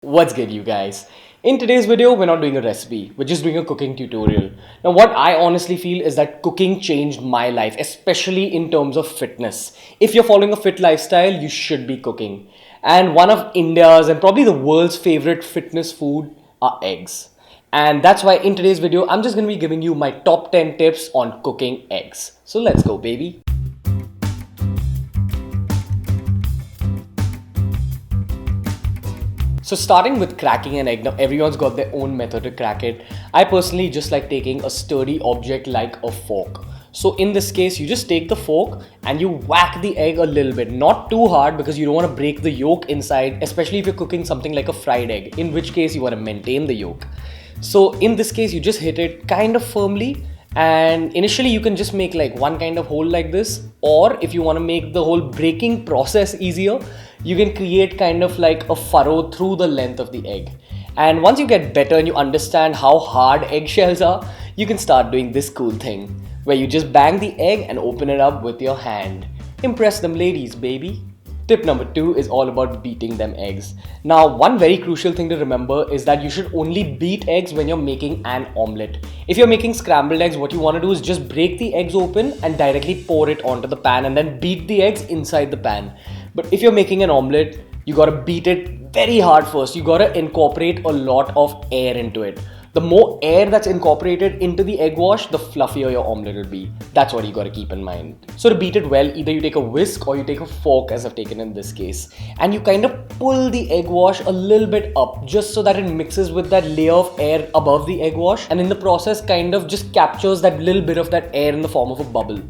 What's good, you guys? In today's video, we're not doing a recipe, we're just doing a cooking tutorial. Now, what I honestly feel is that cooking changed my life, especially in terms of fitness. If you're following a fit lifestyle, you should be cooking. And one of India's and probably the world's favorite fitness food are eggs. And that's why in today's video, I'm just gonna be giving you my top 10 tips on cooking eggs. So let's go, baby. So starting with cracking an egg, now everyone's got their own method to crack it. I personally just like taking a sturdy object like a fork. So in this case, you just take the fork and you whack the egg a little bit, not too hard because you don't want to break the yolk inside, especially if you're cooking something like a fried egg, in which case you want to maintain the yolk. So in this case, you just hit it kind of firmly, and initially you can just make like one kind of hole like this, or if you want to make the whole breaking process easier, you can create kind of like a furrow through the length of the egg. And once you get better and you understand how hard eggshells are, you can start doing this cool thing where you just bang the egg and open it up with your hand. Impress them ladies, baby. Tip number 2 is all about beating them eggs. Now, one very crucial thing to remember is that you should only beat eggs when you're making an omelette. If you're making scrambled eggs, what you want to do is just break the eggs open and directly pour it onto the pan and then beat the eggs inside the pan. But if you're making an omelette, you gotta beat it very hard first. You gotta incorporate a lot of air into it. The more air that's incorporated into the egg wash, the fluffier your omelette will be. That's what you gotta keep in mind. So to beat it well, either you take a whisk or you take a fork, as I've taken in this case, and you kind of pull the egg wash a little bit up just so that it mixes with that layer of air above the egg wash, and in the process kind of just captures that little bit of that air in the form of a bubble.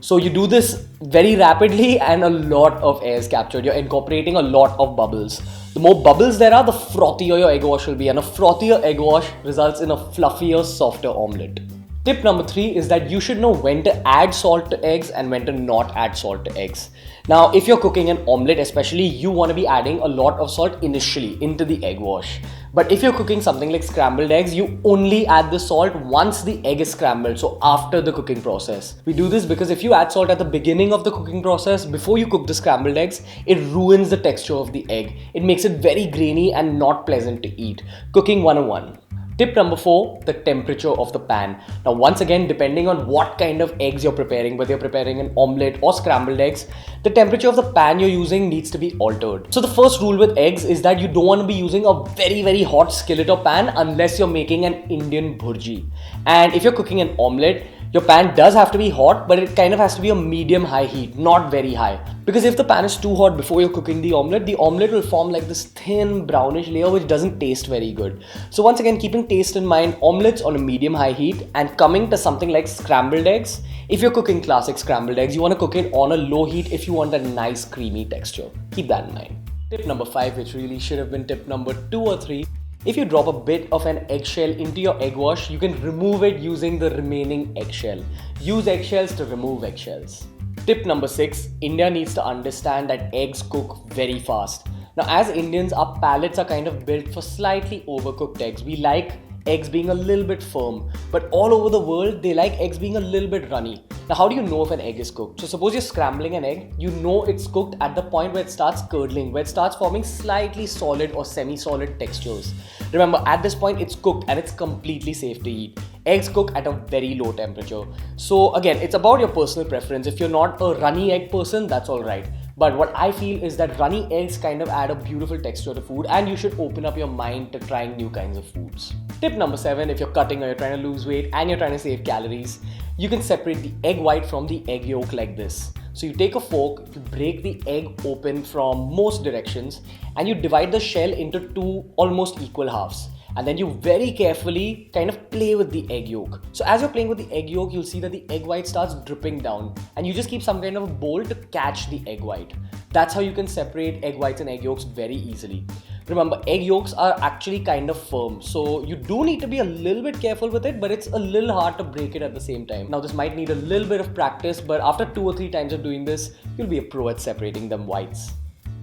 So you do this very rapidly and a lot of air is captured. You're incorporating a lot of bubbles. The more bubbles there are, the frothier your egg wash will be, and a frothier egg wash results in a fluffier, softer omelette. Tip number 3 is that you should know when to add salt to eggs and when to not add salt to eggs. Now, if you're cooking an omelette especially, you want to be adding a lot of salt initially into the egg wash. But if you're cooking something like scrambled eggs, you only add the salt once the egg is scrambled, so after the cooking process. We do this because if you add salt at the beginning of the cooking process, before you cook the scrambled eggs, it ruins the texture of the egg. It makes it very grainy and not pleasant to eat. Cooking 101. Tip number 4, the temperature of the pan. Now, once again, depending on what kind of eggs you're preparing, whether you're preparing an omelette or scrambled eggs, the temperature of the pan you're using needs to be altered. So the first rule with eggs is that you don't want to be using a very hot skillet or pan unless you're making an Indian bhurji. And if you're cooking an omelette, your pan does have to be hot, but it kind of has to be a medium-high heat, not very high. Because if the pan is too hot before you're cooking the omelette will form like this thin brownish layer which doesn't taste very good. So once again, keeping taste in mind, omelettes on a medium-high heat, and coming to something like scrambled eggs, if you're cooking classic scrambled eggs, you want to cook it on a low heat if you want a nice creamy texture. Keep that in mind. Tip number 5, which really should have been tip number 2 or 3, if you drop a bit of an eggshell into your egg wash, you can remove it using the remaining eggshell. Use eggshells to remove eggshells. Tip number 6, India needs to understand that eggs cook very fast. Now, as Indians, our palates are kind of built for slightly overcooked eggs. We like eggs being a little bit firm, but all over the world, they like eggs being a little bit runny. Now, how do you know if an egg is cooked? So suppose you're scrambling an egg, you know it's cooked at the point where it starts curdling, where it starts forming slightly solid or semi-solid textures. Remember, at this point, it's cooked and it's completely safe to eat. Eggs cook at a very low temperature. So again, it's about your personal preference. If you're not a runny egg person, that's all right. But what I feel is that runny eggs kind of add a beautiful texture to food, and you should open up your mind to trying new kinds of foods. Tip number 7, if you're cutting or you're trying to lose weight and you're trying to save calories, you can separate the egg white from the egg yolk like this. So you take a fork, you break the egg open from most directions, and you divide the shell into 2 almost equal halves. And then you very carefully kind of play with the egg yolk. So as you're playing with the egg yolk, you'll see that the egg white starts dripping down, and you just keep some kind of a bowl to catch the egg white. That's how you can separate egg whites and egg yolks very easily. Remember, egg yolks are actually kind of firm, so you do need to be a little bit careful with it, but it's a little hard to break it at the same time. Now, this might need a little bit of practice, but after 2 or 3 times of doing this, you'll be a pro at separating them whites.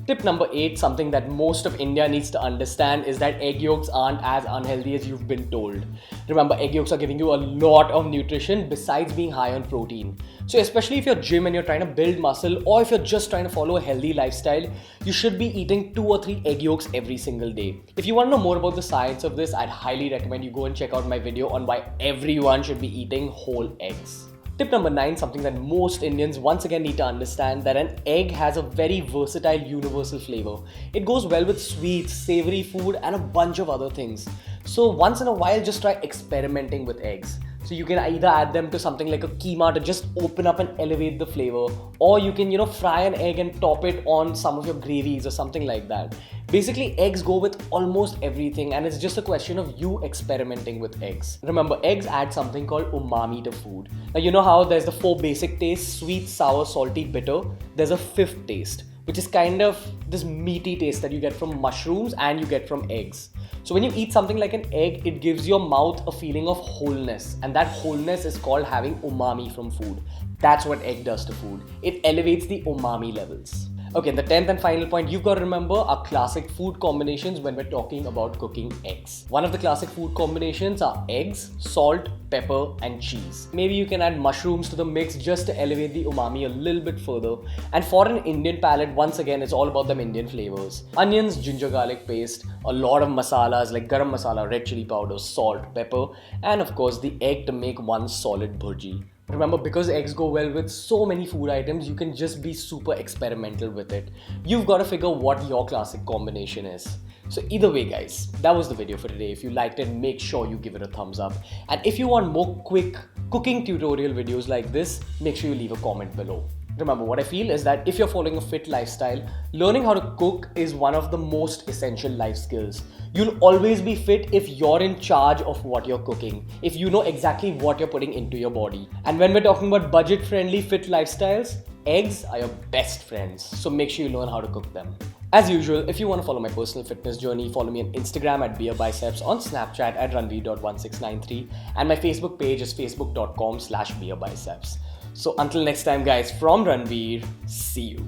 Tip number 8, something that most of India needs to understand, is that egg yolks aren't as unhealthy as you've been told. Remember, egg yolks are giving you a lot of nutrition besides being high on protein. So especially if you're gym and you're trying to build muscle, or if you're just trying to follow a healthy lifestyle, you should be eating 2 or 3 egg yolks every single day. If you want to know more about the science of this, I'd highly recommend you go and check out my video on why everyone should be eating whole eggs. Tip number 9, something that most Indians once again need to understand, that an egg has a very versatile universal flavor. It goes well with sweets, savory food and a bunch of other things. So once in a while, just try experimenting with eggs. So you can either add them to something like a keema to just open up and elevate the flavor, or you can, fry an egg and top it on some of your gravies or something like that. Basically, eggs go with almost everything, and it's just a question of you experimenting with eggs. Remember, eggs add something called umami to food. Now, you know how there's the 4 basic tastes: sweet, sour, salty, bitter. There's a 5th taste, which is kind of this meaty taste that you get from mushrooms and you get from eggs. So when you eat something like an egg, it gives your mouth a feeling of wholeness, and that wholeness is called having umami from food. That's what egg does to food. It elevates the umami levels. Okay, the 10th and final point you've got to remember are classic food combinations when we're talking about cooking eggs. One of the classic food combinations are eggs, salt, pepper, and cheese. Maybe you can add mushrooms to the mix just to elevate the umami a little bit further. And for an Indian palate, once again, it's all about them Indian flavors. Onions, ginger garlic paste, a lot of masalas like garam masala, red chili powder, salt, pepper, and of course the egg to make one solid bhurji. Remember, because eggs go well with so many food items, you can just be super experimental with it. You've got to figure what your classic combination is. So either way, guys, that was the video for today. If you liked it, make sure you give it a thumbs up. And if you want more quick cooking tutorial videos like this, make sure you leave a comment below. Remember, what I feel is that if you're following a fit lifestyle, learning how to cook is one of the most essential life skills. You'll always be fit if you're in charge of what you're cooking, if you know exactly what you're putting into your body. And when we're talking about budget-friendly fit lifestyles, eggs are your best friends. So make sure you learn how to cook them. As usual, if you want to follow my personal fitness journey, follow me on Instagram at beerbiceps, on Snapchat at ranveer.1693, and my Facebook page is facebook.com/beerbiceps. So until next time, guys, from Ranveer, see you.